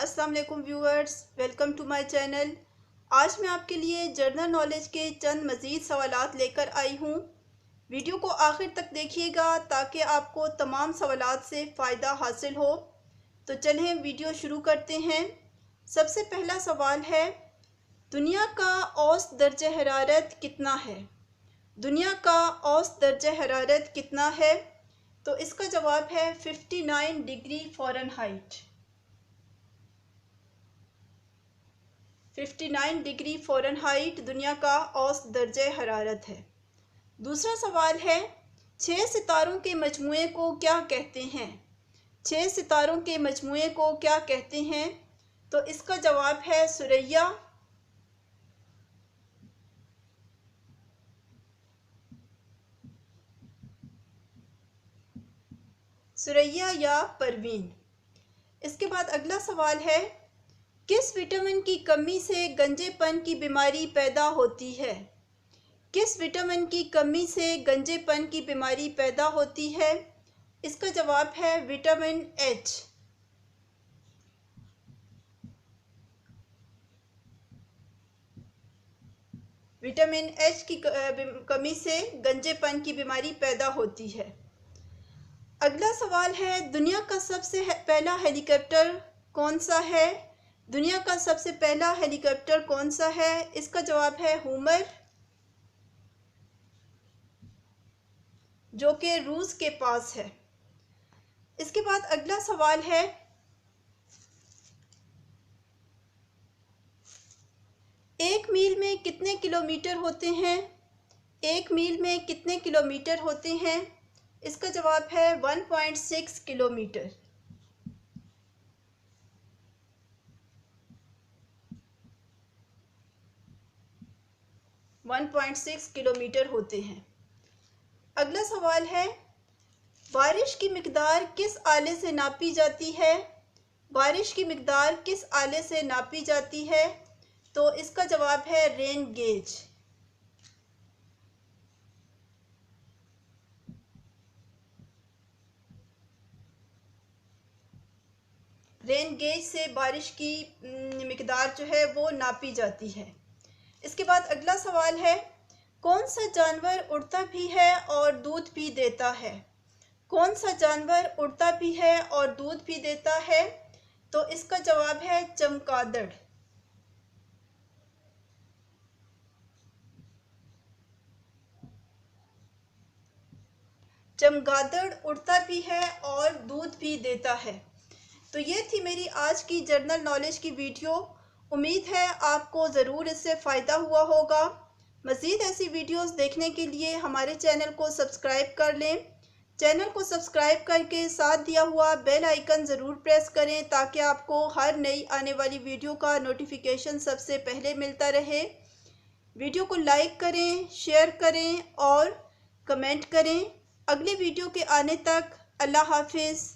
अस्सलाम वालेकुम viewers, welcome to my channel. आज मैं आपके लिए जनरल नॉलेज के चंद मज़ीद सवालात लेकर आई हूँ। वीडियो को आखिर तक देखिएगा ताकि आपको तमाम सवालात से फ़ायदा हासिल हो। तो चलें वीडियो शुरू करते हैं। सबसे पहला सवाल है, दुनिया का औसत दर्जे हरारत कितना है? दुनिया का औसत दर्जे हरारत कितना है? तो इसका जवाब है 59 डिग्री फ़ारेनहाइट। 59 डिग्री फ़ारेनहाइट दुनिया का औसत दर्जे हरारत है। दूसरा सवाल है, 6 सितारों के मजमूए को क्या कहते हैं? 6 सितारों के मजमूए को क्या कहते हैं? तो इसका जवाब है सुरैया। सुरैया या परवीन। इसके बाद अगला सवाल है, किस विटामिन की कमी से गंजेपन की बीमारी पैदा होती है? किस विटामिन की कमी से गंजेपन की बीमारी पैदा होती है? इसका जवाब है विटामिन एच। विटामिन एच की कमी से गंजेपन की बीमारी पैदा होती है। अगला सवाल है, दुनिया का सबसे पहला हेलीकॉप्टर कौन सा है? दुनिया का सबसे पहला हेलीकॉप्टर कौन सा है? इसका जवाब है हुमर, जो कि रूस के पास है। इसके बाद अगला सवाल है, एक मील में कितने किलोमीटर होते हैं? एक मील में कितने किलोमीटर होते हैं? इसका जवाब है 1.6 किलोमीटर। किलोमीटर होते हैं। अगला सवाल है, बारिश की मिकदार किस आले से नापी जाती है? बारिश की मिकदार किस आले से नापी जाती है? तो इसका जवाब है रेन गेज। रेन गेज से बारिश की मिकदार जो है वो नापी जाती है। इसके बाद अगला सवाल है, कौन सा जानवर उड़ता भी है और दूध भी देता है? कौन सा जानवर उड़ता भी है और दूध भी देता है? तो इसका जवाब है चमगादड़। चमगादड़ उड़ता भी है और दूध भी देता है। तो ये थी मेरी आज की जनरल नॉलेज की वीडियो। उम्मीद है आपको ज़रूर इससे फ़ायदा हुआ होगा। मज़ीद ऐसी वीडियोस देखने के लिए हमारे चैनल को सब्सक्राइब कर लें। चैनल को सब्सक्राइब करके साथ दिया हुआ बेल आइकन ज़रूर प्रेस करें ताकि आपको हर नई आने वाली वीडियो का नोटिफिकेशन सबसे पहले मिलता रहे। वीडियो को लाइक करें, शेयर करें और कमेंट करें। अगले वीडियो के आने तक अल्लाह हाफिज़।